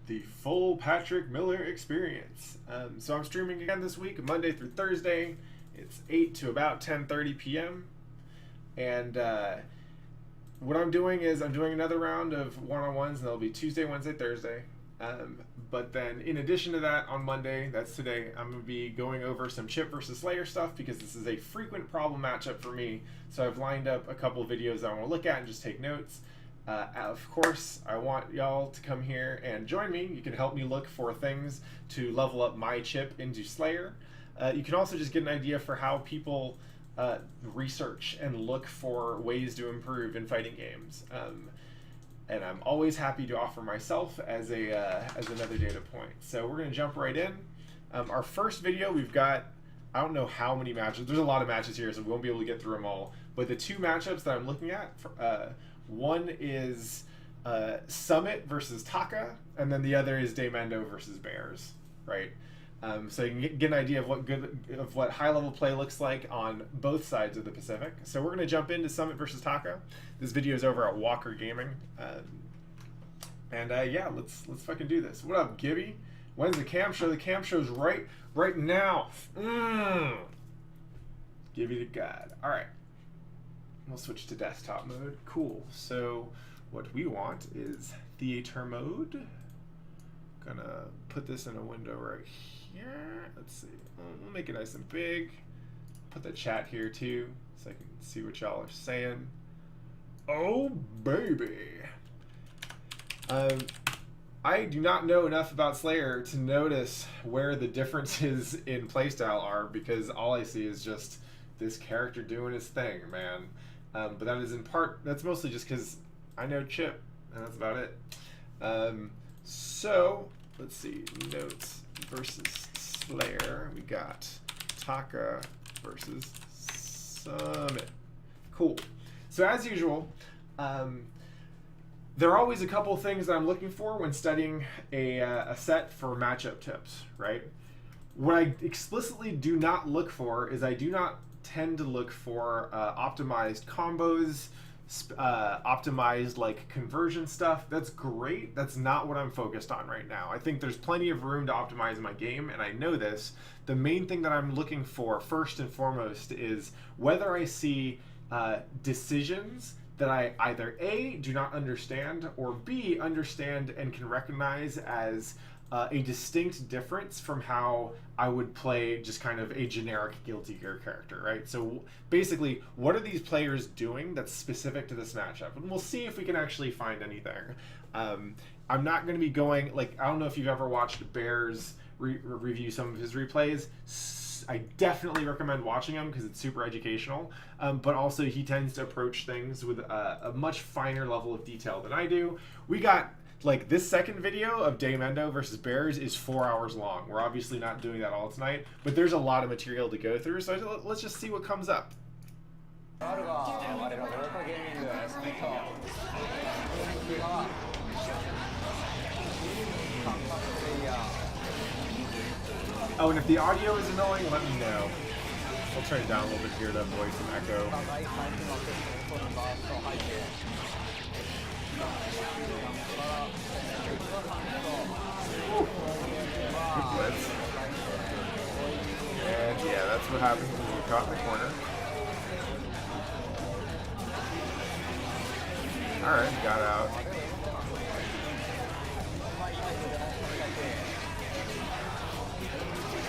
The full Patrick Miller experience. So I'm streaming again this week, Monday through Thursday. It's 8 to about 10:30 p.m. And what I'm doing is I'm doing another round of one-on-ones, and that'll be Tuesday, Wednesday, Thursday. But then in addition to that, on Monday, that's today, I'm going to be going over some Chipp versus Slayer stuff because this is a frequent problem matchup for me. So I've lined up a couple videos I want to look at and just take notes. Of course, I want y'all to come here and join me. You can help me look for things to level up my Chipp into Slayer. You can also just get an idea for how people research and look for ways to improve in fighting games. And I'm always happy to offer myself as another data point. So we're going to jump right in. Our first video, we've got, I don't know how many matches. There's a lot of matches here, so we won't be able to get through them all. But the two matchups that I'm looking at, one is Summit versus Taka, and then the other is Daemendo versus Bears, right? So you can get an idea of what high-level play looks like on both sides of the Pacific. So we're going to jump into Summit versus Taka. This video is over at Walker Gaming, yeah, let's fucking do this. What up, Gibby? When's the cam show? The cam show's right now. Gibby the God. All right. We'll switch to desktop mode. Cool. So what we want is theater mode. Gonna put this in a window right here. Let's see. We'll make it nice and big. Put the chat here too, so I can see what y'all are saying. Oh baby. I do not know enough about Slayer to notice where the differences in playstyle are, because all I see is just this character doing his thing, man. But that is in part, that's mostly just because I know Chipp, and that's about it. So, let's see, notes versus Slayer. We got Taka versus Summit. Cool. So as usual, there are always a couple things that I'm looking for when studying a set for matchup tips, right? What I explicitly do not look for is I do not tend to look for optimized combos, optimized like conversion stuff. That's great. That's not what I'm focused on right now. I think there's plenty of room to optimize my game, and I know this. The main thing that I'm looking for first and foremost is whether I see decisions that I either A, do not understand, or B, understand and can recognize as a distinct difference from how I would play just kind of a generic Guilty Gear character, right? So basically, what are these players doing that's specific to this matchup? And we'll see if we can actually find anything. I'm not going to be going, like, I don't know if you've ever watched Bears review some of his replays. I definitely recommend watching him because it's super educational, but also he tends to approach things with a much finer level of detail than I do. We got, like, this second video of Daemendo versus Bears is 4 hours long. We're obviously not doing that all tonight, but there's a lot of material to go through, so let's just see what comes up. Oh, and if the audio is annoying, let me know. I'll turn it down a little bit here to avoid some echo. Good blitz. And yeah, that's what happens when you're caught in the corner. Alright, got out.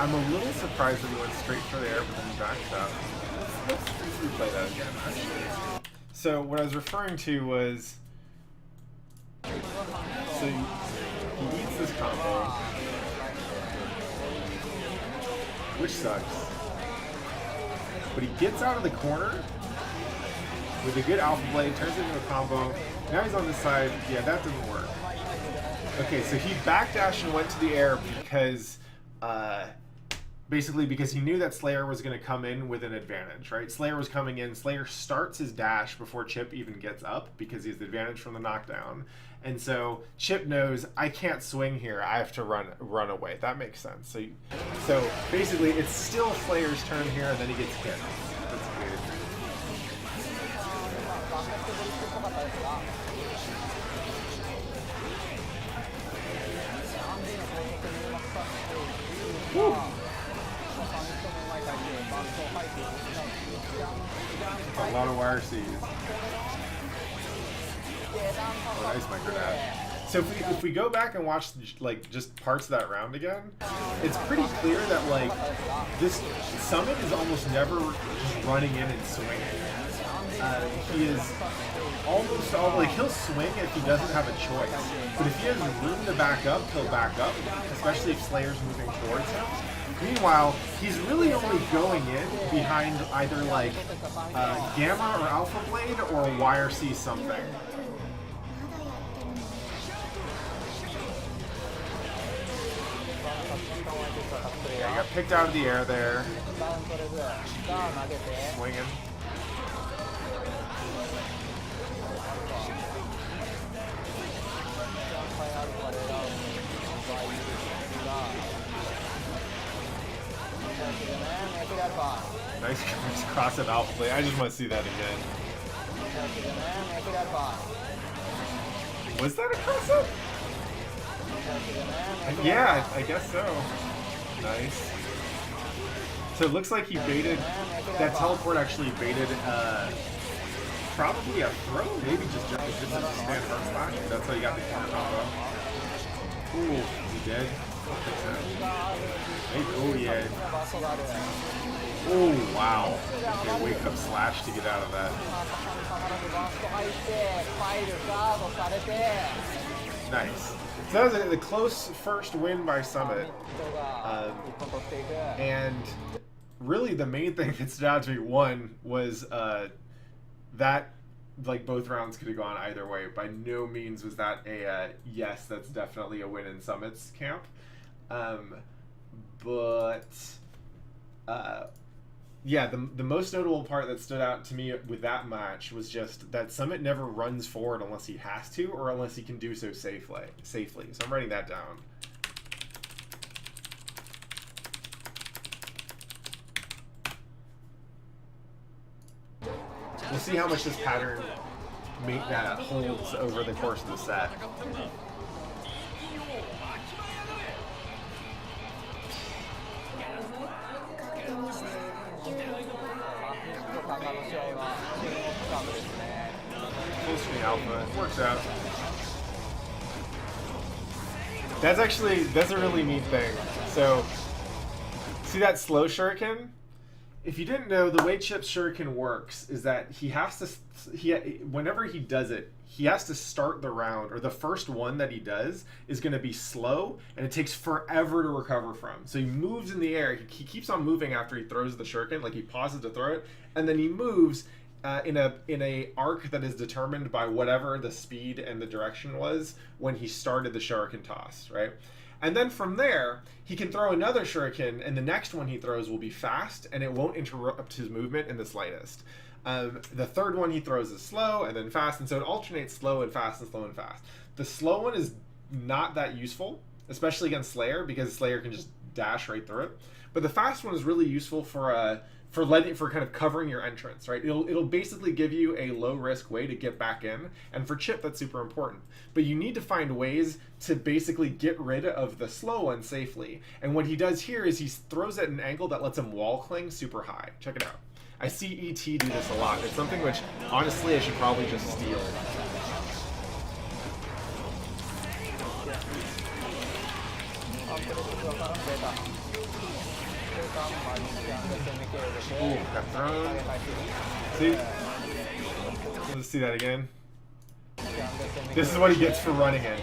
I'm a little surprised that he went straight for the air, but then he backed up. Let's replay that again, actually. So what I was referring to was, so he eats this combo, which sucks, but he gets out of the corner with a good alpha blade, turns it into a combo. Now he's on this side. Yeah, that didn't work. Okay, so he backdashed and went to the air because basically because he knew that Slayer was going to come in with an advantage, right? Slayer was coming in. Slayer starts his dash before Chipp even gets up because he has the advantage from the knockdown. And so Chipp knows, I can't swing here. I have to run away. That makes sense. So basically, it's still Slayer's turn here, and then he gets hit. That's weird. A lot of wire C's. Oh, nice micro dash. So if we go back and watch like just parts of that round again, it's pretty clear that like this Summit is almost never just running in and swinging. He is almost all like he'll swing if he doesn't have a choice, but if he has room to back up, he'll back up, especially if Slayer's moving towards him. Meanwhile, he's really only going in behind either like Gamma or Alpha Blade or Wire C something. Yeah, he got picked out of the air there. Swinging. Nice cross of Alpha Blade. I just want to see that again. Was that a cross up? Yeah, I guess so. Nice. So it looks like he baited, that teleport actually baited probably a throw, maybe just a stand front slash. That's how you got the corner combo. Ooh, he did. Oh yeah. Oh wow. Okay, wake up slash to get out of that. Nice. So that was the close first win by Summit. And really the main thing that stood out to me, one, was that like both rounds could have gone either way. By no means was that a yes, that's definitely a win in Summit's camp. Yeah, the most notable part that stood out to me with that match was just that Summit never runs forward unless he has to or unless he can do so safely. So I'm writing that down. We'll see how much this pattern holds over the course of the set. Full screen alpha. Works out. That's a really neat thing. So, see that slow shuriken? If you didn't know, the way Chipp's shuriken works is that whenever he does it, he has to start the round, or the first one that he does is going to be slow, and it takes forever to recover from. So he moves in the air. He keeps on moving after he throws the shuriken, like he pauses to throw it, and then he moves in a arc that is determined by whatever the speed and the direction was when he started the shuriken toss, right? And then from there, he can throw another shuriken, and the next one he throws will be fast, and it won't interrupt his movement in the slightest. The third one he throws is slow, and then fast, and so it alternates slow and fast and slow and fast. The slow one is not that useful, especially against Slayer, because Slayer can just dash right through it. But the fast one is really useful for kind of covering your entrance, right? It'll basically give you a low risk way to get back in, and for Chipp that's super important. But you need to find ways to basically get rid of the slow one safely. And what he does here is he throws at an angle that lets him wall cling super high. Check it out. I see ET do this a lot. It's something which honestly I should probably just steal. Ooh, got thrown. See? Let's see that again. This is what he gets for running it.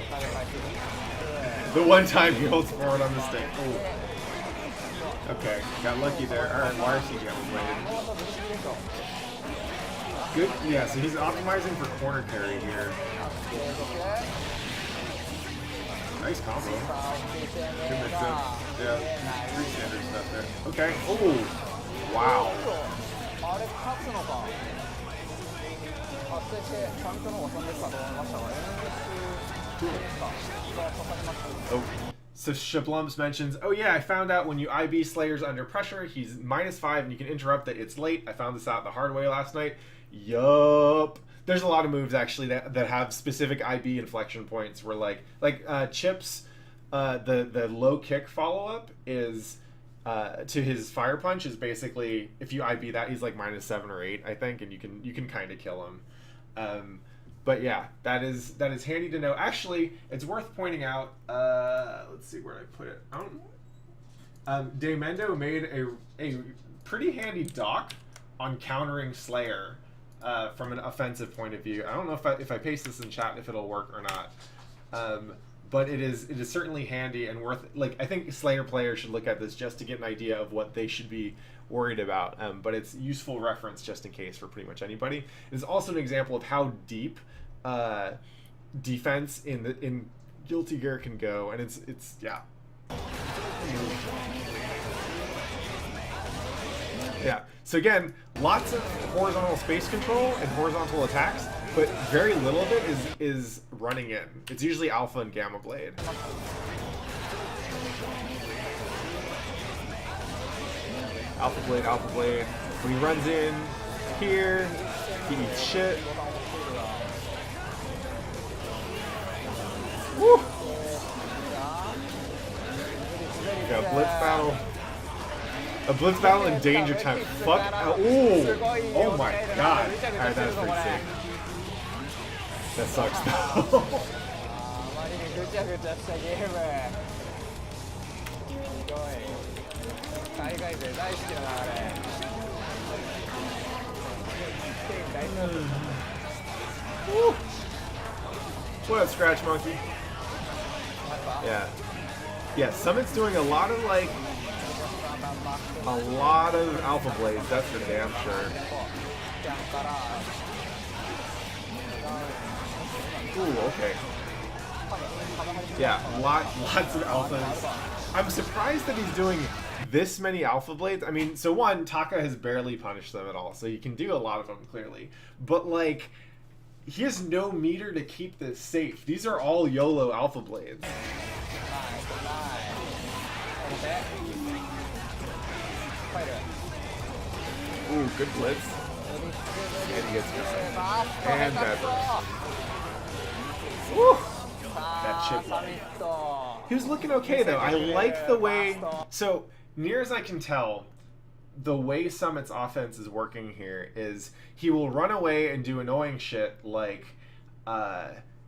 The one time he holds forward on the stick. Ooh. Okay, got lucky there. Alright, wire C got waited. Good, yeah, so he's optimizing for corner carry here. Nice combo. Good mix up. Yeah, pretty standard stuff there. Okay. Oh, wow. Oh. So Shablumps mentions, oh yeah, I found out when you IB Slayer's under pressure, he's -5 and you can interrupt that it's late. I found this out the hard way last night. Yup. There's a lot of moves actually that have specific IB inflection points where like Chipp's the low kick follow-up is to his fire punch is basically, if you IB that, he's like -7 or 8, I think, and you can kind of kill him. But yeah, that is handy to know. Actually, it's worth pointing out. Let's see where I put it. Daemendo made a pretty handy doc on countering Slayer from an offensive point of view. I don't know if I paste this in chat if it'll work or not. But it is certainly handy and worth, like, I think Slayer players should look at this just to get an idea of what they should be worried about. But it's useful reference just in case for pretty much anybody. It's also an example of how deep defense in Guilty Gear can go, and it's yeah. Yeah. So again, lots of horizontal space control and horizontal attacks, but very little of it is running in. It's usually Alpha and Gamma Blade. Alpha Blade, Alpha Blade. When he runs in here, he eats shit. Woo! Yeah, Blitz Battle. A Blitz Battle in Danger Time. Fuck. Oh my god. Alright, that was pretty sick. That sucks though. What up, Scratch Monkey? Yeah. Yeah, Summit's doing a lot of Alpha Blades, that's for damn sure. Ooh, okay. Yeah, lots of Alphas. I'm surprised that he's doing this many Alpha Blades. I mean, so one, Taka has barely punished them at all, so you can do a lot of them, clearly. But, like, he has no meter to keep this safe. These are all YOLO Alpha Blades. Ooh, good blitz. And he gets missing. And bad burst. Woo! That Chipp line. He was looking okay though. I like the way. So, near as I can tell, the way Summit's offense is working here is he will run away and do annoying shit like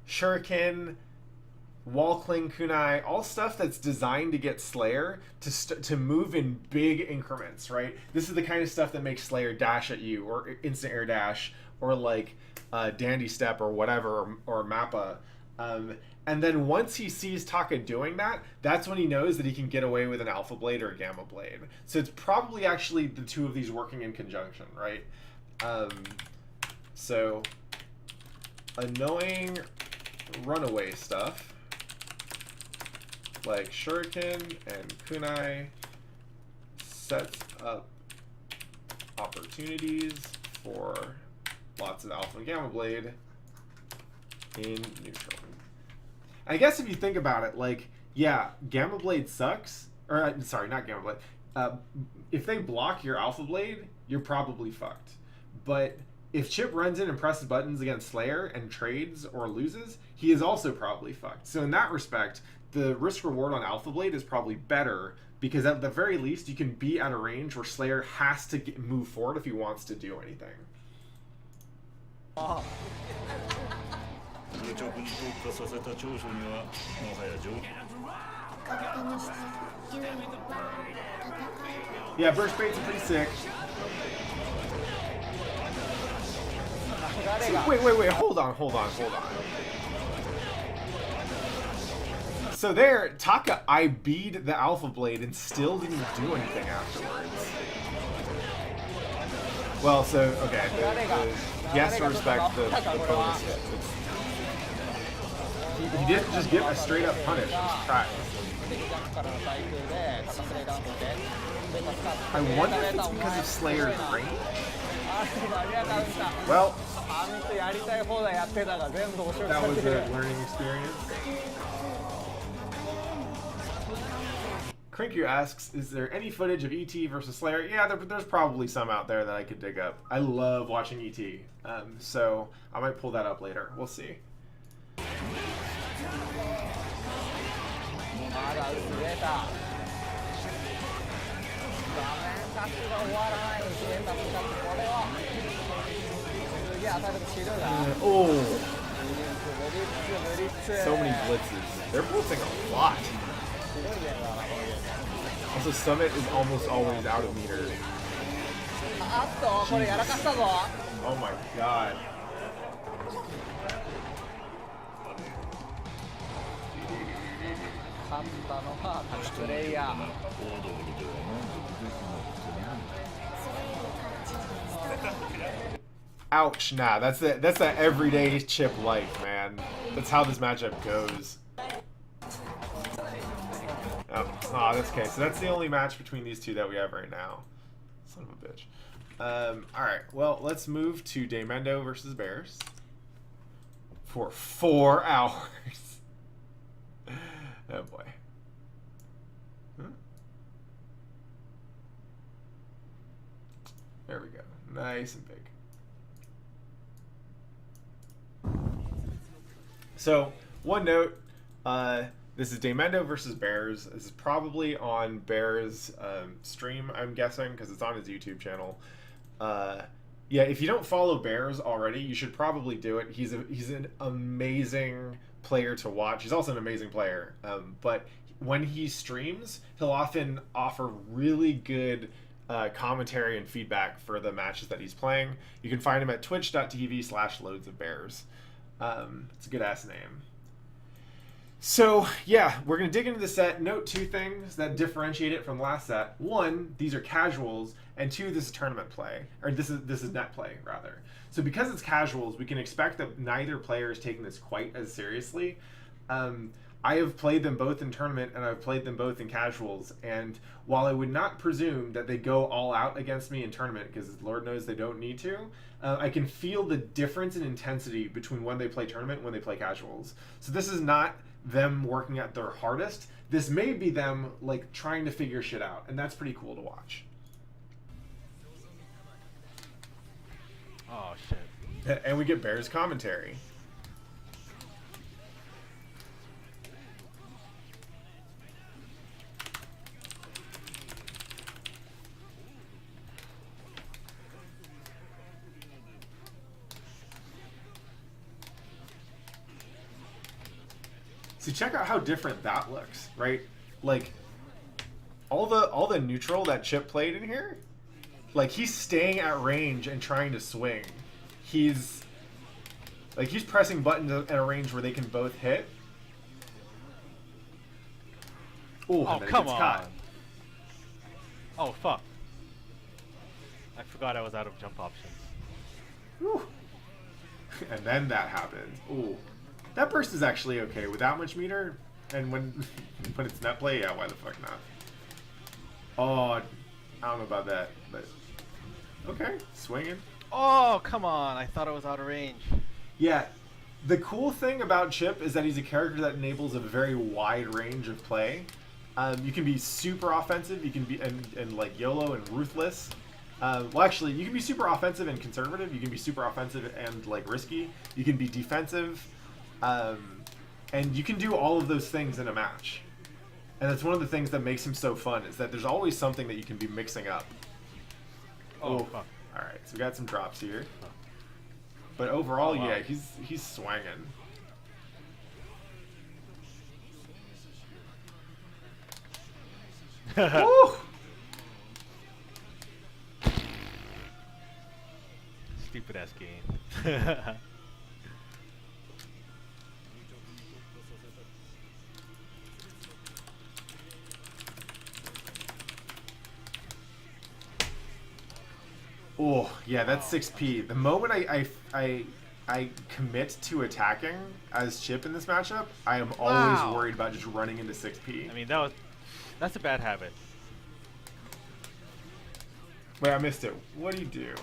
Shuriken, Wall Cling Kunai, all stuff that's designed to get Slayer to move in big increments, right? This is the kind of stuff that makes Slayer dash at you, or instant air dash, or like Dandy Step or whatever, or Mappa. And then once he sees Taka doing that, that's when he knows that he can get away with an Alpha Blade or a Gamma Blade. So it's probably actually the two of these working in conjunction, right? So annoying runaway stuff like Shuriken and Kunai sets up opportunities for lots of Alpha and Gamma Blade in neutral. I guess if you think about it, like, yeah, Gamma Blade sucks. Or, sorry, not Gamma Blade. If they block your Alpha Blade, you're probably fucked. But if Chipp runs in and presses buttons against Slayer and trades or loses, he is also probably fucked. So in that respect, the risk-reward on Alpha Blade is probably better, because at the very least, you can be at a range where Slayer has to move forward if he wants to do anything. Yeah, burst baits are pretty sick. Wait, hold on. So there, Taka IB'd the Alpha Blade and still didn't do anything afterwards. Well, so, okay, he has to respect the bonus hit. He didn't just get a straight up punish, it was practice. I wonder if it's because of Slayer's range? Well, that was a learning experience. Crinkyu asks, is there any footage of ET versus Slayer? Yeah, there's probably some out there that I could dig up. I love watching ET, so I might pull that up later. We'll see. 画面が終わらないし変な使ってこれはすげえ当たると死ぬが Oh, ブリッツ so many blitzes. They're blitzing a lot. ひどいゲームだなこのゲーム Also, Summit is almost always out of meter. あっとこれやらかしたぞ Oh my god. 勝ったのはタクプレイヤー Ouch, nah, that's that everyday Chipp life, man. That's how this matchup goes. Oh, that's okay. So that's the only match between these two that we have right now. Son of a bitch. Alright, well, let's move to Daemendo versus Bears. For 4 hours. Oh boy. Huh? There we go. Nice and big. So, one note, this is Daemendo versus Bears. This is probably on Bears' stream, I'm guessing, because it's on his YouTube channel. Yeah, if you don't follow Bears already, you should probably do it. He's an amazing player to watch. He's also an amazing player. But when he streams, he'll often offer really good commentary and feedback for the matches that he's playing. You can find him at twitch.tv/loadsofbears. It's a good ass name. So yeah, we're gonna dig into the set. Note 2 things that differentiate it from last set. 1, these are casuals, and 2, this is tournament play, or this is net play rather. So because it's casuals, we can expect that neither player is taking this quite as seriously. I have played them both in tournament and I've played them both in casuals, and while I would not presume that they go all out against me in tournament, because Lord knows they don't need to, I can feel the difference in intensity between when they play tournament and when they play casuals. So this is not them working at their hardest. This may be them like trying to figure shit out, and that's pretty cool to watch. Oh shit. And we get Bears commentary. So check out how different that looks, right? Like all the neutral that Chipp played in here, like he's staying at range and trying to swing. He's pressing buttons at a range where they can both hit. Ooh, Oh, come on. Caught. Oh, fuck. I forgot I was out of jump options. Whew. And then that happened. Ooh. That burst is actually okay with that much meter, and when it's net play, yeah, why the fuck not? Oh, I don't know about that, but okay, swinging. Oh, come on. I thought I was out of range. Yeah, the cool thing about Chipp is that he's a character that enables a very wide range of play. You can be super offensive, you can be and like YOLO and ruthless. Well, actually, you can be super offensive and conservative. You can be super offensive and like risky. You can be defensive. And you can do all of those things in a match. And that's one of the things that makes him so fun, is that there's always something that you can be mixing up. Oh, fuck. Alright, so we got some drops here. But overall, wow. yeah, he's swanging. Woo! Stupid ass game. Oh, yeah, that's 6p. The moment I commit to attacking as Chipp in this matchup, I am always worried about just running into 6p. I mean, that's a bad habit. Wait, I missed it. What do you do?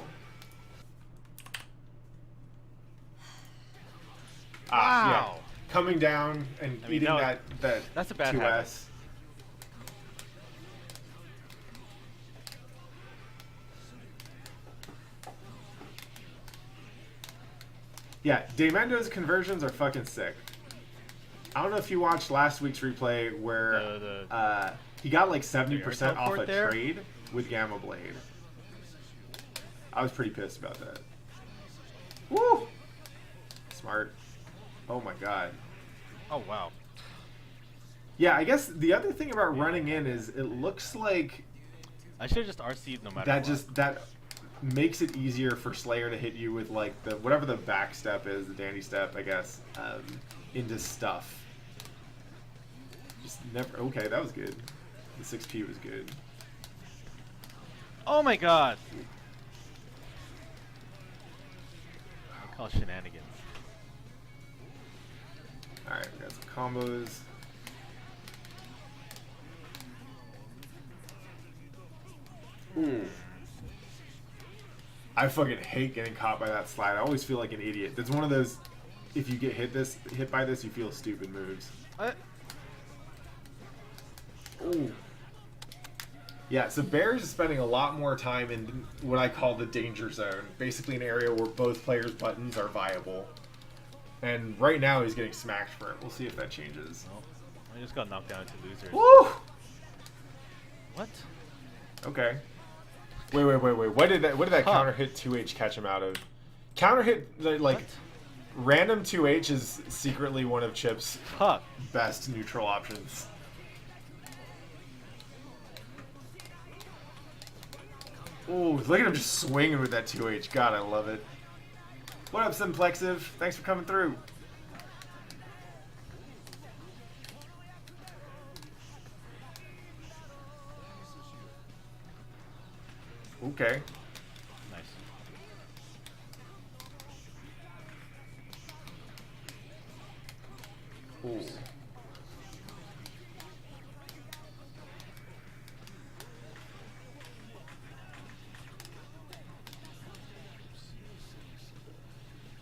Ah, Wow. yeah. Coming down and eating that's a bad 2S. habit. Yeah, Daemendo's conversions are fucking sick. I don't know if you watched last week's replay where he got like 70% off a trade. with Gamma Blade. I was pretty pissed about that. Woo! Smart. Oh my god. Oh wow. Yeah, I guess the other thing about running in is it looks like I should have just RC'd no matter that what. that makes it easier for Slayer to hit you with like the whatever the back step is, the dandy step, I guess, into stuff. Just never. Okay, that was good. The 6P was good. Oh my god. I call shenanigans. All right, we got some combos. Ooh. I fucking hate getting caught by that slide. I always feel like an idiot. That's one of those, if you get hit by this, you feel stupid moves. What? Ooh. Yeah, so Bears is spending a lot more time in what I call the danger zone. Basically an area where both players' buttons are viable. And right now he's getting smacked for it. We'll see if that changes. No. I just got knocked down into losers. Woo! What? Okay. Wait. What did that Huh. counter hit 2H catch him out of? Counter hit, like, What? random 2H is secretly one of Chipp's Fuck. best neutral options. Ooh, look at him just swinging with that 2H. God, I love it. What up, Simplexive? Thanks for coming through. Okay. Nice. Ooh.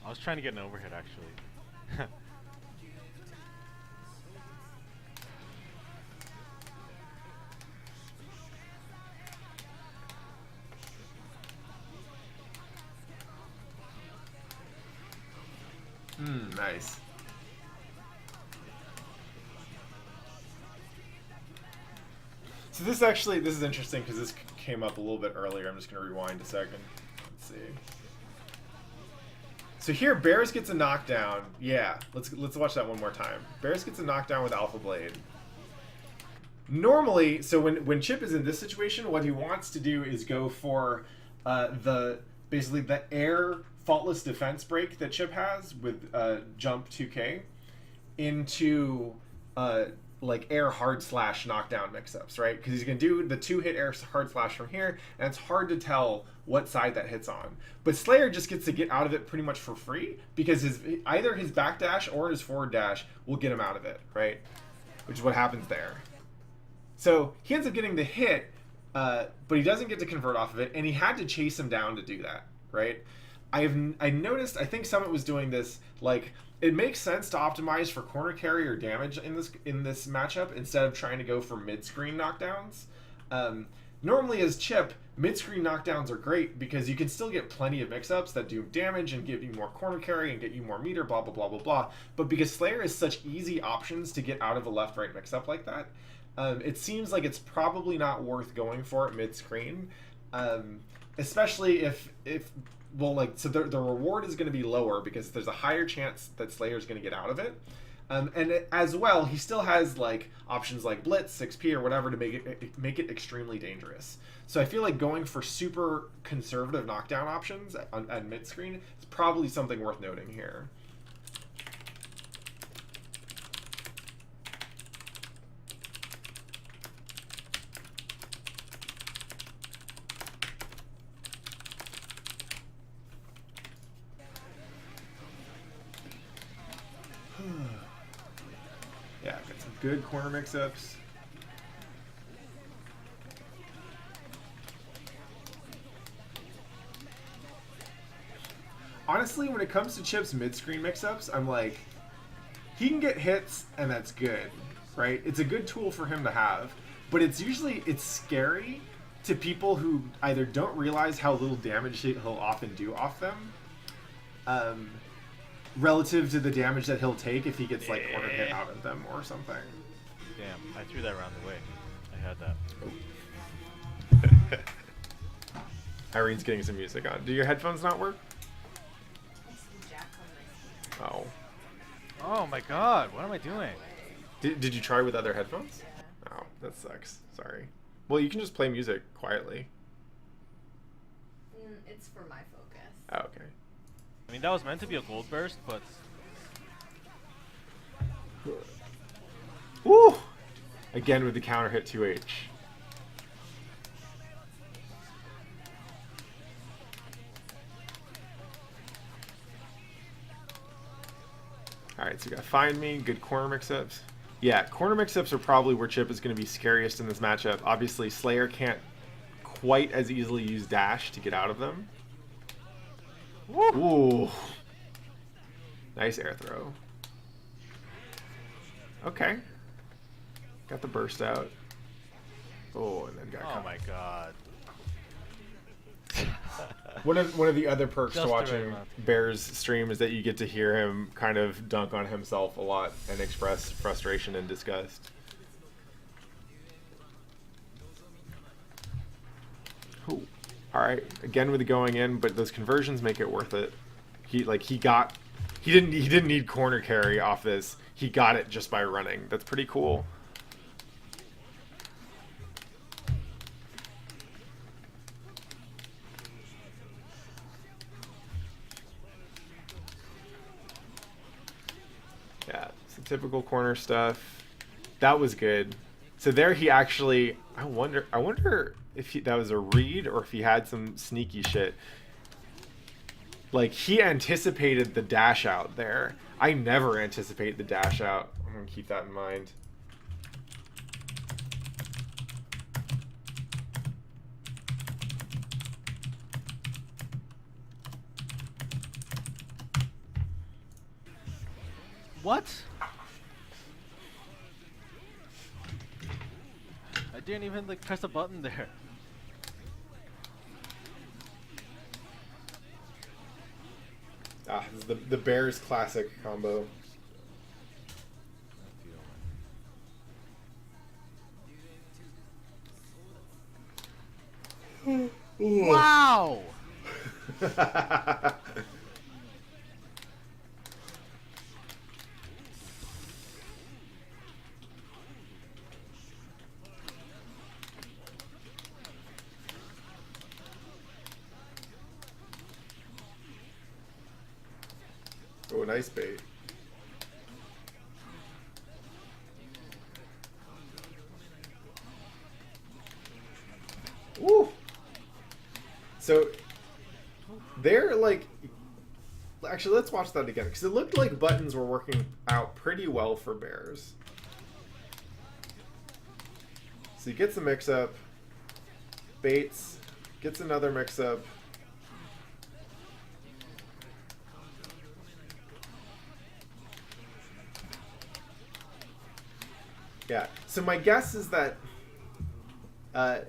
I was trying to get an overhead actually. Nice. So this is interesting because this came up a little bit earlier. I'm just going to rewind a second. Let's see. So here, Bears gets a knockdown. Yeah, let's watch that one more time. Bears gets a knockdown with Alpha Blade. Normally, so when Chipp is in this situation, what he wants to do is go for basically the air faultless defense break that Chipp has with jump 2K into like air hard slash knockdown mix-ups, right? Because he's going to do the 2-hit air hard slash from here, and it's hard to tell what side that hits on. But Slayer just gets to get out of it pretty much for free because either his back dash or his forward dash will get him out of it, right? Which is what happens there. So he ends up getting the hit, but he doesn't get to convert off of it, and he had to chase him down to do that, right? I noticed, I think Summit was doing this, like, it makes sense to optimize for corner carry or damage in this matchup instead of trying to go for mid-screen knockdowns. Normally as Chipp, mid-screen knockdowns are great because you can still get plenty of mix-ups that do damage and give you more corner carry and get you more meter, blah, blah, blah, blah, blah. But because Slayer has such easy options to get out of a left-right mix-up like that, it seems like it's probably not worth going for it mid-screen, especially if well, like, so the reward is going to be lower because there's a higher chance that Slayer's going to get out of it. And as well, he still has, like, options like Blitz, 6P, or whatever to make it extremely dangerous. So I feel like going for super conservative knockdown options at mid-screen is probably something worth noting here. Yeah, got some good corner mix-ups. Honestly, when it comes to Chipp's mid-screen mix-ups, I'm like, he can get hits, and that's good, right? It's a good tool for him to have, but it's scary to people who either don't realize how little damage he'll often do off them, relative to the damage that he'll take if he gets, like, corner hit out of them or something. Damn, I threw that around the way. I had that. Irene's getting some music on. Do your headphones not work? Oh. Oh my god, what am I doing? Did you try with other headphones? Oh, that sucks. Sorry. Well, you can just play music quietly. It's for my focus. Oh, okay. I mean, that was meant to be a gold burst, but... Woo! Again with the counter hit 2H. Alright, so you got Find Me, good corner mix-ups. Yeah, corner mix-ups are probably where Chipp is going to be scariest in this matchup. Obviously, Slayer can't quite as easily use dash to get out of them. Ooh. Nice air throw. Okay. Got the burst out. Oh, and then got caught. Oh my god. One of the other perks Just to the right watching amount. Bear's stream is that you get to hear him kind of dunk on himself a lot and express frustration and disgust. Ooh. All right, again with the going in, but those conversions make it worth it. He didn't need corner carry off this. He got it just by running. That's pretty cool. Yeah, some typical corner stuff. That was good. So there he actually, I wonder if that was a read or if he had some sneaky shit. Like, he anticipated the dash out there. I never anticipate the dash out. I'm gonna keep that in mind. What? I didn't even like press a button there. Ah, this is the Bears classic combo. Wow! Oh, nice bait. Woo! So, they're like... Actually, let's watch that again, because it looked like buttons were working out pretty well for Bears. So he gets a mix-up, baits, gets another mix-up. Yeah, so my guess is that I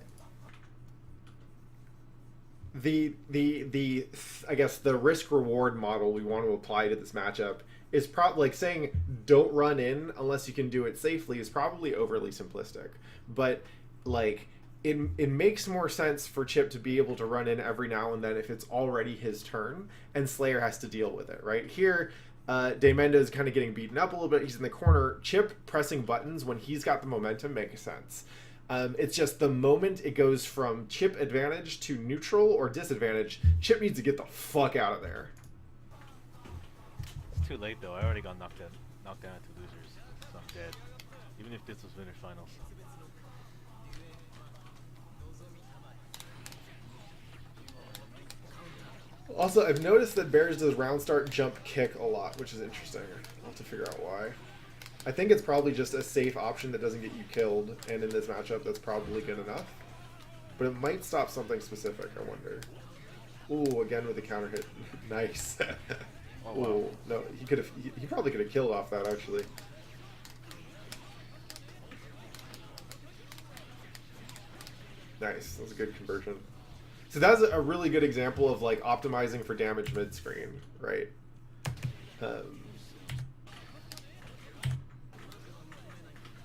guess the risk reward model we want to apply to this matchup is probably like saying don't run in unless you can do it safely is probably overly simplistic, but like it makes more sense for Chipp to be able to run in every now and then if it's already his turn and Slayer has to deal with it. Right here, Daemenda is kind of getting beaten up a little bit. He's in the corner. Chipp pressing buttons when he's got the momentum makes sense. It's just the moment it goes from Chipp advantage to neutral or disadvantage, Chipp needs to get the fuck out of there. It's too late though. I already got knocked down into losers, so I'm dead. Even if this was winners finals. Also, I've noticed that Bears does round start jump kick a lot, which is interesting. I'll have to figure out why. I think it's probably just a safe option that doesn't get you killed, and in this matchup that's probably good enough. But it might stop something specific, I wonder. Ooh, again with the counter hit. Nice. Oh, wow. Ooh, no, he probably could have killed off that, actually. Nice, that was a good conversion. So that's a really good example of like optimizing for damage mid-screen, right?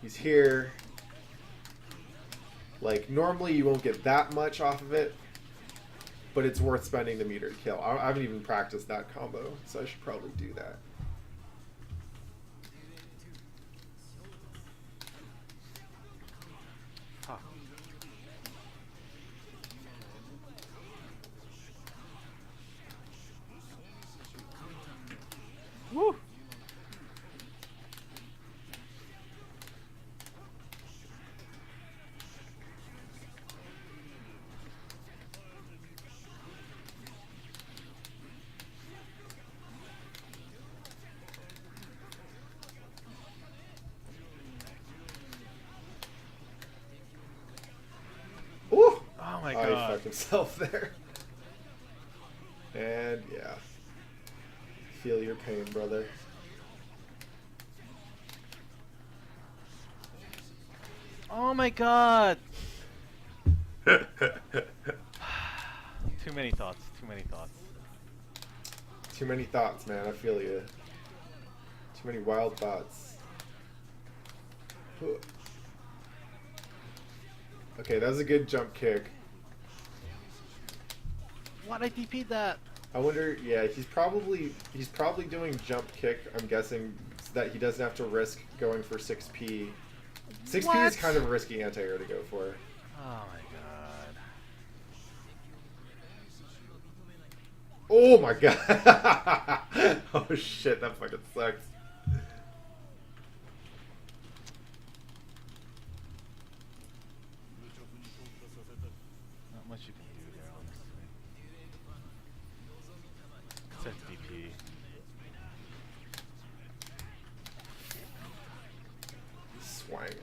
He's here. Like, normally you won't get that much off of it, but it's worth spending the meter to kill. I haven't even practiced that combo, so I should probably do that. Huh. Woo! Ooh! Oh my Oh, he god. fucked himself there. And yeah. Feel your pain, brother. Oh my god. Too many thoughts. Too many thoughts. Too many thoughts, man. I feel you. Too many wild thoughts. Okay, that was a good jump kick. What? I DP'd that. I wonder, yeah, he's probably doing jump kick, I'm guessing, so that he doesn't have to risk going for 6P. 6P is What? kind of a risky anti-air to go for. Oh my god. Oh my god! Oh shit, that fucking sucks. Not much you can do there, honestly. Set DP. Swanging.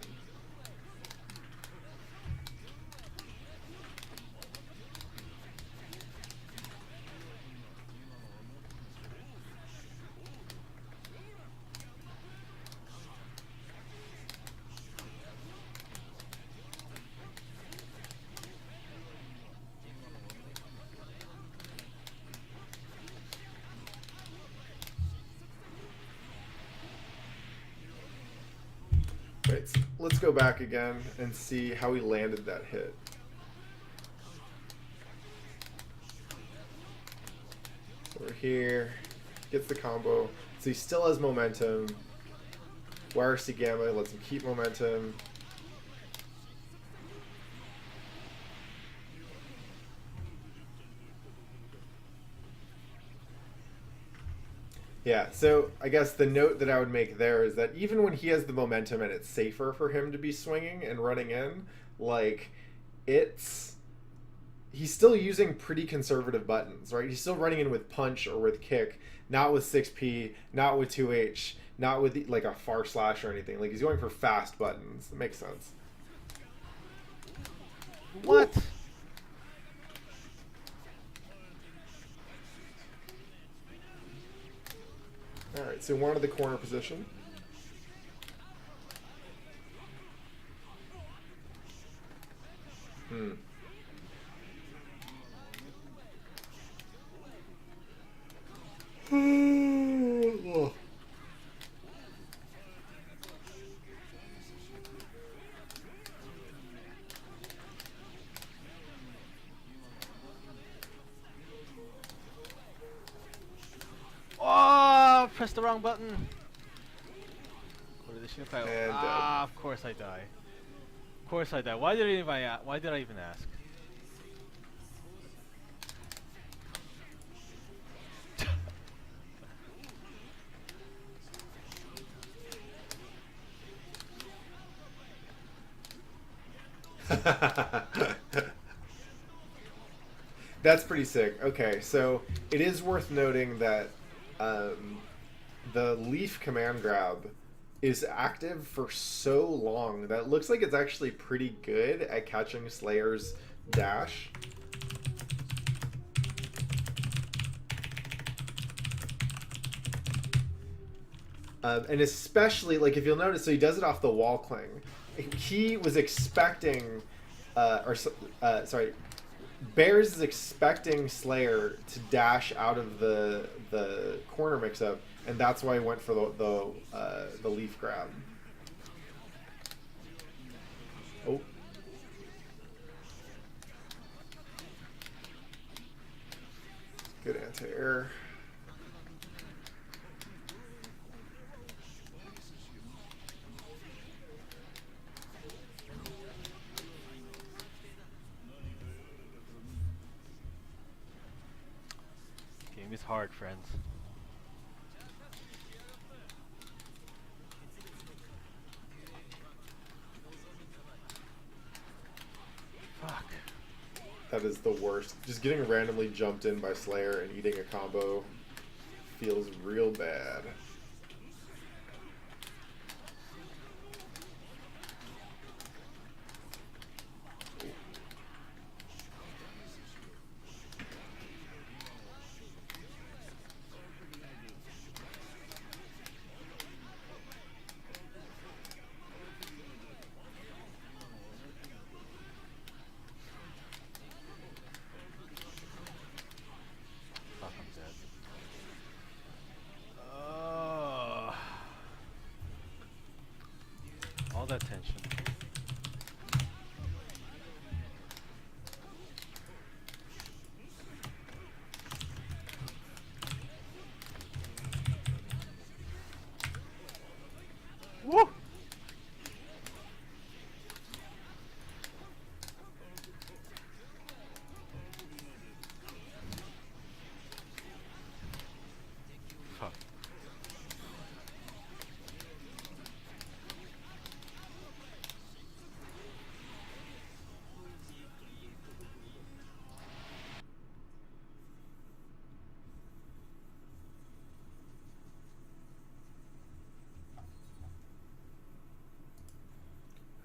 Wait, let's go back again and see how he landed that hit. So we're here, gets the combo. So he still has momentum. YRC Gamma lets him keep momentum. Yeah, so I guess the note that I would make there is that even when he has the momentum and it's safer for him to be swinging and running in, like, he's still using pretty conservative buttons, right? He's still running in with punch or with kick, not with 6P, not with 2H, not with like a far slash or anything. Like, he's going for fast buttons. It makes sense. What? Alright, so one of the corner position. Oh. Oh, press the wrong button. And, of course I die. Of course I die. Why did I even ask? That's pretty sick. Okay, so it is worth noting that the Leaf command grab is active for so long that it looks like it's actually pretty good at catching Slayer's dash. And especially, like, if you'll notice, so he does it off the wall cling. He was expecting, sorry, Bears is expecting Slayer to dash out of the corner mix-up, and that's why he went for the leaf grab. Oh. air. Game is hard, friends. Fuck. That is the worst. Just getting randomly jumped in by Slayer and eating a combo feels real bad. Fuck, I'm dead. All that tension. Woo! Fuck.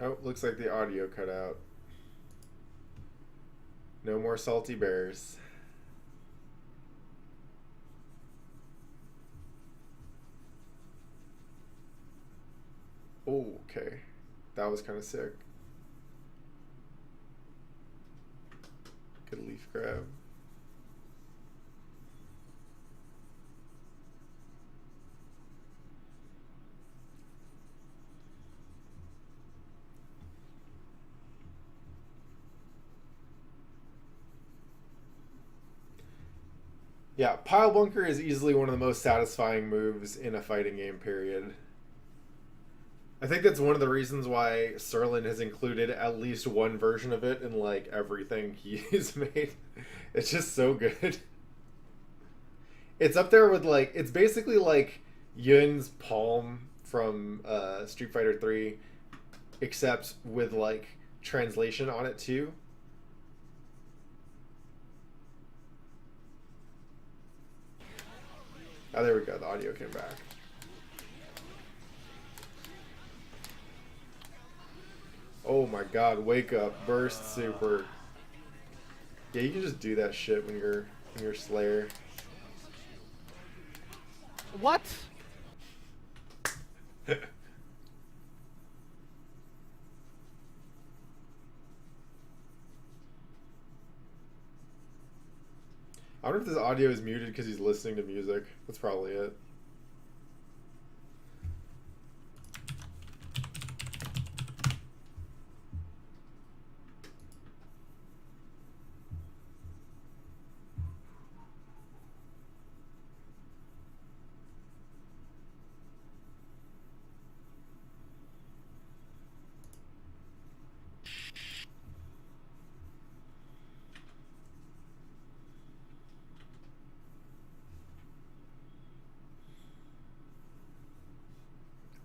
Oh, looks like the audio cut out. No more salty bears. Oh, okay. That was kind of sick. Good leaf grab. Yeah, Pile Bunker is easily one of the most satisfying moves in a fighting game, period. I think that's one of the reasons why Serlin has included at least one version of it in, like, everything he's made. It's just so good. It's up there with, like, it's basically like Yun's palm from Street Fighter 3, except with, like, translation on it, too. Oh, there we go. The audio came back. Oh my god, wake up, burst super. Yeah, you can just do that shit when you're Slayer. What? I wonder if this audio is muted because he's listening to music. That's probably it.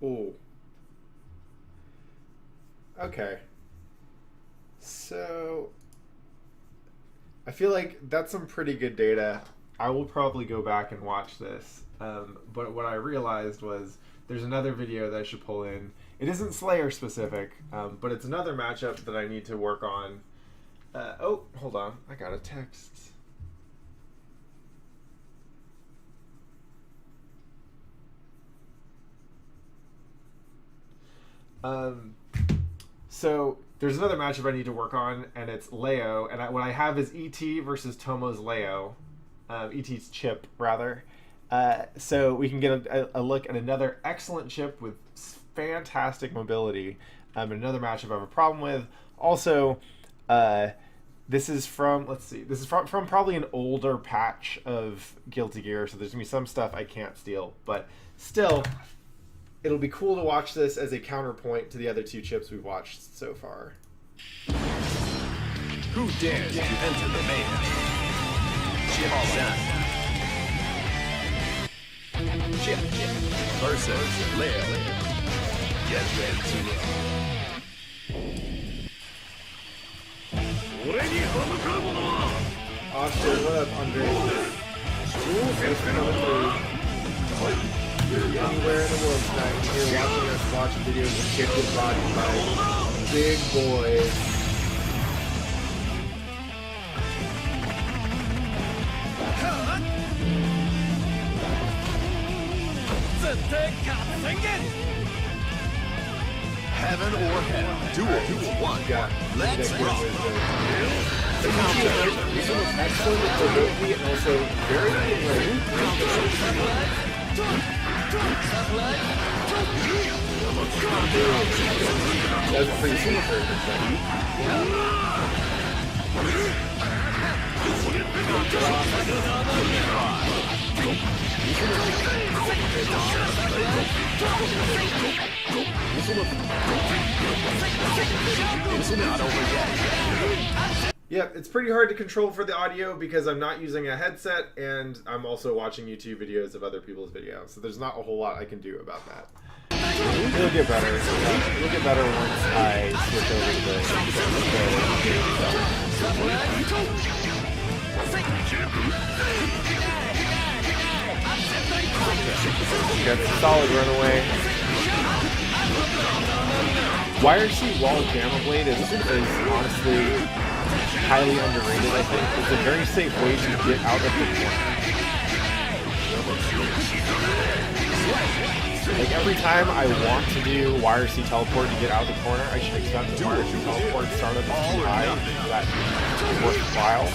Ooh. Okay. So I feel like that's some pretty good data. I will probably go back and watch this. But what I realized was there's another video that I should pull in. It isn't Slayer specific, but it's another matchup that I need to work on. Oh, hold on. I got a text. So there's another matchup I need to work on, and it's Leo. And what I have is ET versus Tomo's Leo. ET's Chipp, rather. So we can get a look at another excellent Chipp with fantastic mobility. Another matchup I have a problem with. Also, This is from, let's see, this is from probably an older patch of Guilty Gear, so there's going to be some stuff I can't steal. But still, it'll be cool to watch this as a counterpoint to the other two Chipps we've watched so far. Who dares to enter the main? Chipp Chipp versus Lair. Get ready to roll. Oscar, what up, Andre? Thanks for coming through. Anywhere in the world tonight, you're here watching us watch videos of Chipp get bodied by big boys. Heaven or hell, duel 1. Let's rock. This one was excellent remotely and also very that was pretty super. Yeah, it's pretty hard to control for the audio because I'm not using a headset and I'm also watching YouTube videos of other people's videos. So there's not a whole lot I can do about that. It'll get better. It'll get better once I switch over to the got a solid runaway. YRC Wall Gamma Blade is honestly highly underrated, I think. It's a very safe way to get out of the corner. Like every time I want to do YRC teleport to get out of the corner, I should expect the YRC teleport startup is too high for that worthwhile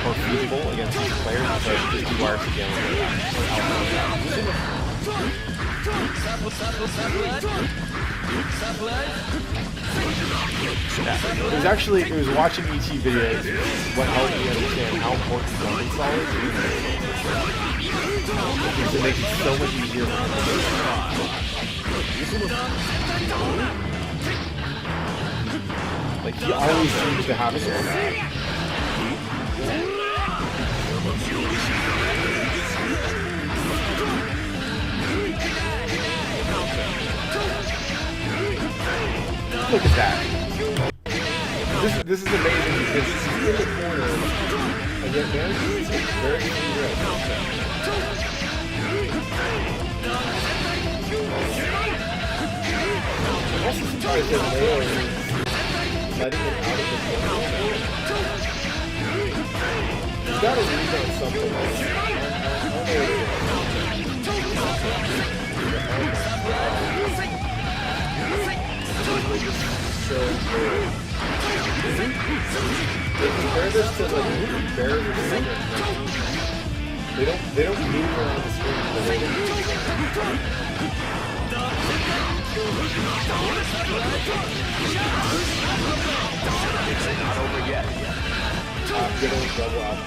or feasible against these players, so I should just do YRC Gamma Blade. It was watching ET videos what helped me understand how important zone install is. Because it makes it so much easier for like, he always seems to have it. Look at that. This is amazing because he's in the corner and yet manages to take very easy risks. I'm also surprised that Leo is letting him out of the corner. He's got to read on something. I don't know what it is. So good. They compare this to like bears or something. They don't move around the screen the way they do. It's not over yet. Good old double off.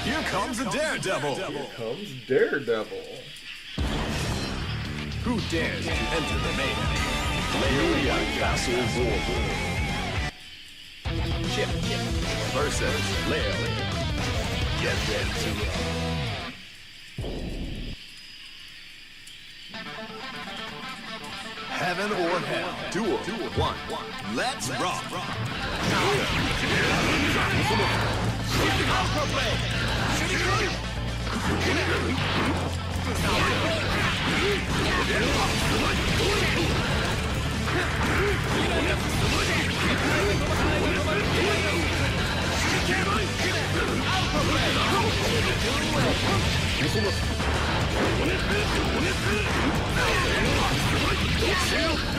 Here comes a daredevil. Here comes Daredevil. Who dares to enter the main? Lair Castle War. Chipp versus Lair. Get ready to roll. Heaven or hell, duel 1. Let's rock.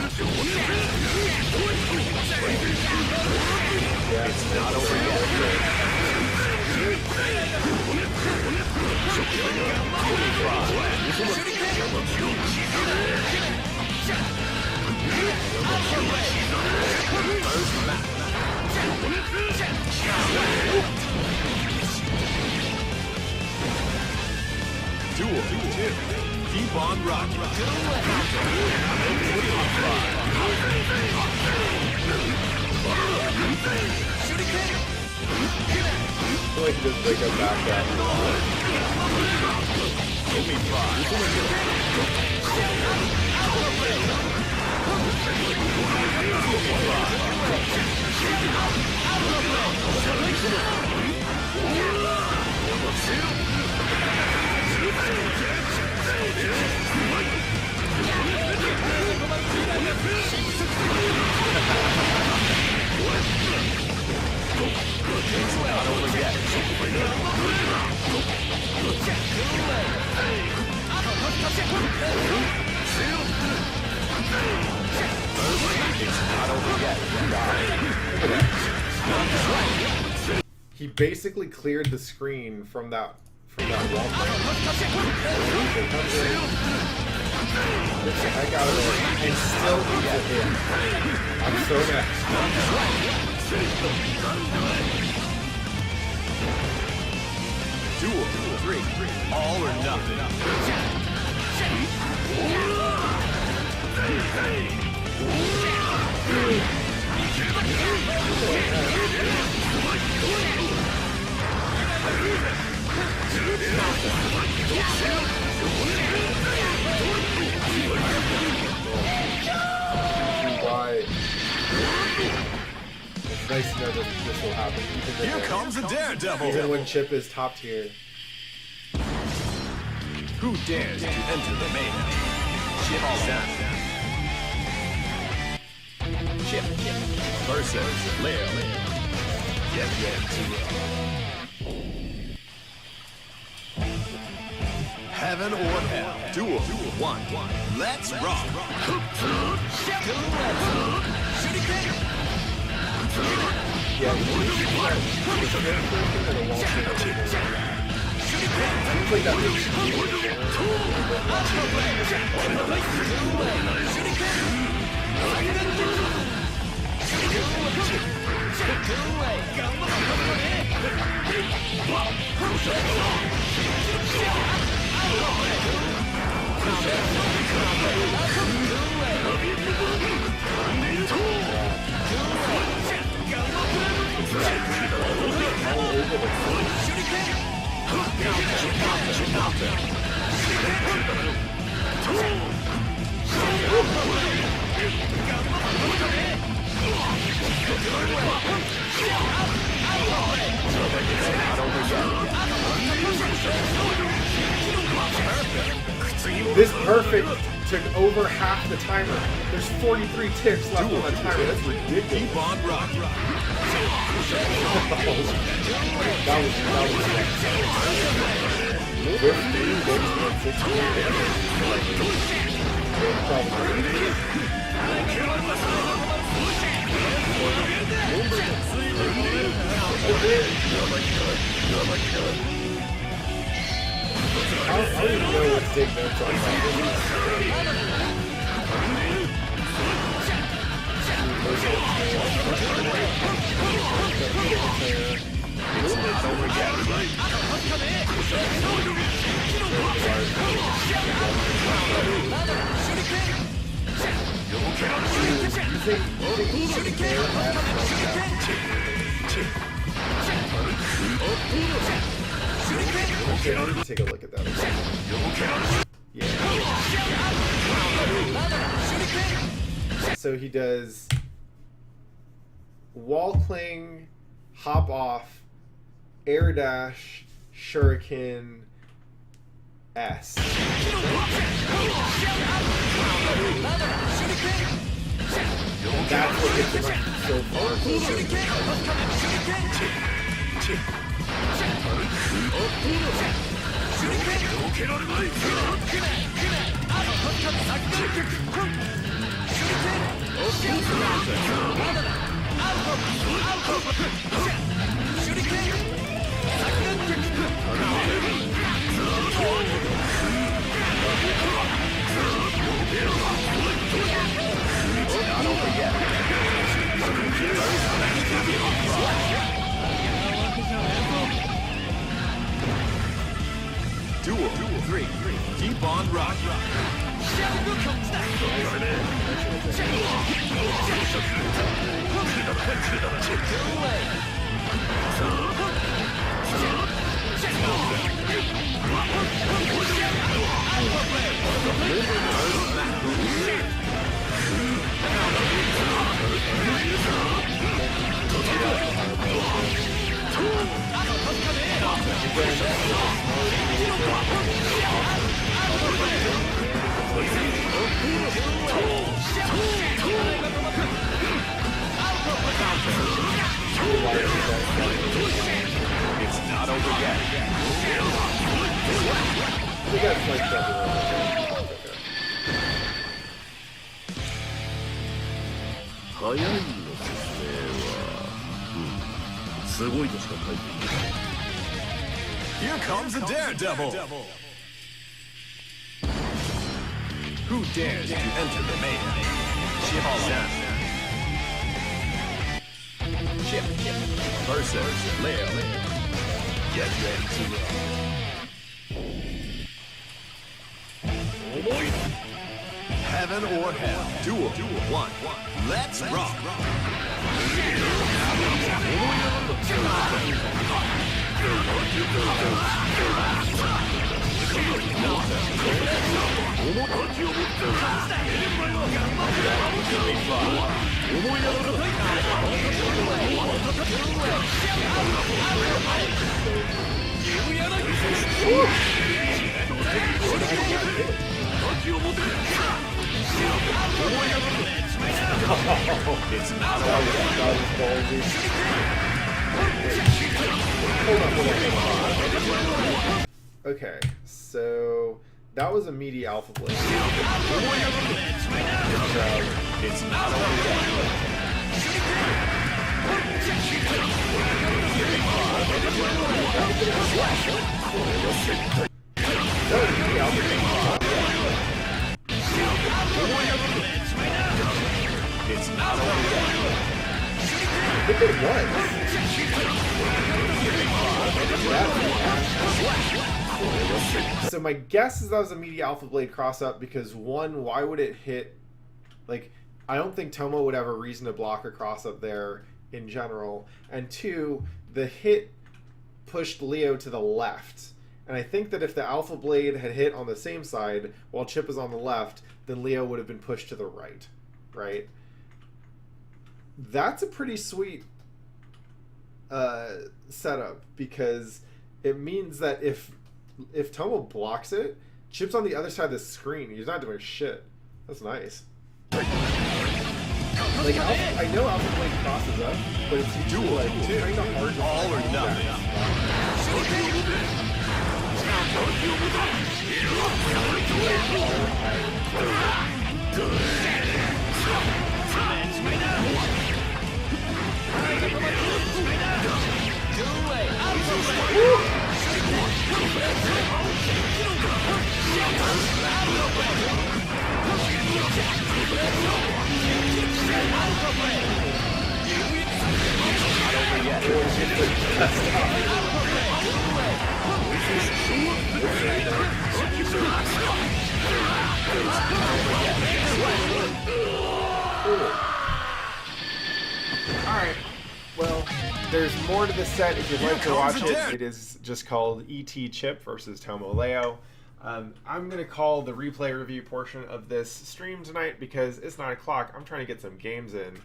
It's not over yet. Duel 2. Keep on rocking. I feel like he just break up back up. Give me 5. He basically cleared the screen from that wall. Gets the heck out of there and still eats a hit. I'm so mad. Duel 3. All or nothing. Why? It's nice to know that this will happen. Here comes a daredevil. Even when Chipp is top tier. Who dares to enter the mayhem? Chipp Chipp versus Leo. Get ready to roll. Heaven or hell. Duel 1. Let's rock. Yeah, seems like that makes This perfect took over half the timer. There's 43 ticks left on the timer. That's ridiculous. Keep on rocking. That was I don't even know what to take notes on Take a look at that. Yeah. So he does wall cling, hop off, air dash, shuriken, S. And that's what gets him so far. Not over yet. Duel 3. Keep on rocking. It's not over yet. We got flight trouble. 早いの説明は、すごいとしか書いていない。Here comes a daredevil! Who dares to enter the mayhem? Chipp Chipp versus Leo. Get ready to roll. Heaven or hell. Duel 1. Let's rock. It's not Okay, so that was a meaty alpha blade. It's not over yet. It's not over yet. I think it was. So my guess is that was a meaty alpha blade cross up because one, why would it hit? Like, I don't think Tomo would have a reason to block a cross up there in general. And two, the hit pushed Leo to the left. And I think that if the alpha blade had hit on the same side while Chipp is on the left, then Leo would have been pushed to the right. Right? That's a pretty sweet setup because it means that if Tomo blocks it, Chipp's on the other side of the screen. He's not doing shit. That's nice. Like, I know Alpha Blade crosses up, but it's usually like kind of hard to all or nothing. Alright, well, there's more to the set if you'd like to watch it. It is just called E.T. Chipp versus Tomo Leo. I'm going to call the replay review portion of this stream tonight because it's 9 o'clock. I'm trying to get some games in.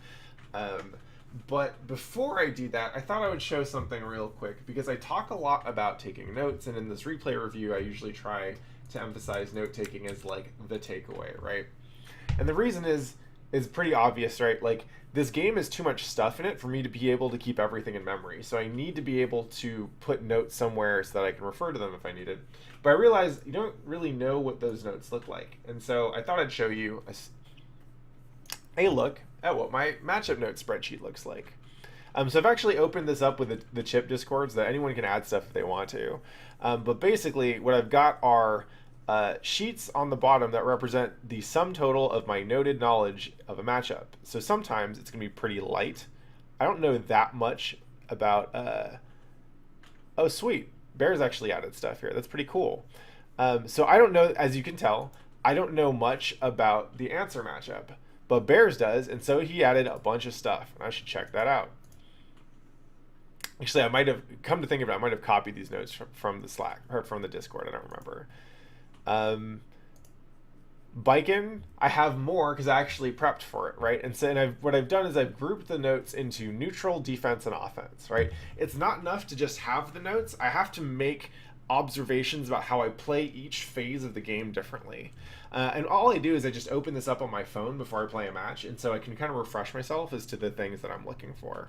But before I do that, I thought I would show something real quick because I talk a lot about taking notes, and in this replay review, I usually try to emphasize note-taking as, like, the takeaway, right? And the reason is pretty obvious, right? Like, this game has too much stuff in it for me to be able to keep everything in memory. So I need to be able to put notes somewhere so that I can refer to them if I need it. But I realized you don't really know what those notes look like. And so I thought I'd show you a look at what my matchup note spreadsheet looks like. So I've actually opened this up with the Chipp Discord so that anyone can add stuff if they want to. But basically, what I've got are sheets on the bottom that represent the sum total of my noted knowledge of a matchup. So sometimes it's going to be pretty light. I don't know that much about... Oh, sweet. Bear's actually added stuff here. That's pretty cool. So I don't know, as you can tell, I don't know much about the answer matchup. But Bears does, and so he added a bunch of stuff. And I should check that out. Actually, I might have, come to think of it, I might have copied these notes from the Slack, or from the Discord, I don't remember. Biken, I have more because I actually prepped for it, right? And so what I've done is I've grouped the notes into neutral, defense, and offense, right? It's not enough to just have the notes. I have to make observations about how I play each phase of the game differently. And all I do is I just open this up on my phone before I play a match, and so I can kind of refresh myself as to the things that I'm looking for.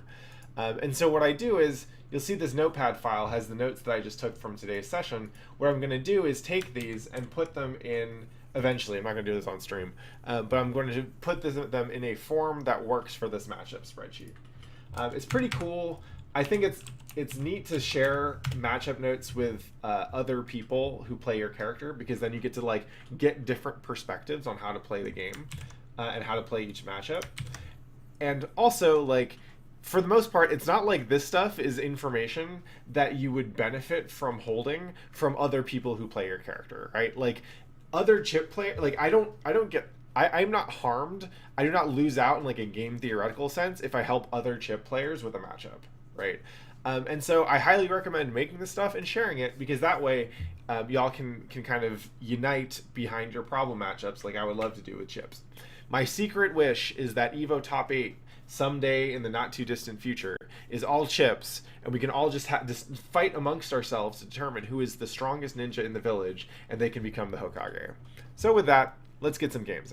And so what I do is, you'll see this notepad file has the notes that I just took from today's session. What I'm going to do is take these and put them in, eventually, I'm not going to do this on stream, but I'm going to put them in a form that works for this matchup spreadsheet. It's pretty cool. I think it's neat to share matchup notes with other people who play your character, because then you get to like get different perspectives on how to play the game and how to play each matchup. And also, like, for the most part, it's not like this stuff is information that you would benefit from holding from other people who play your character, right? Like other Chipp player, like I'm not harmed. I do not lose out in like a game theoretical sense if I help other Chipp players with a matchup, right? And so I highly recommend making this stuff and sharing it, because that way y'all can kind of unite behind your problem matchups like I would love to do with Chipps. My secret wish is that Evo Top 8 someday in the not too distant future is all Chipps, and we can all just fight amongst ourselves to determine who is the strongest ninja in the village, and they can become the Hokage. So with that, let's get some games in.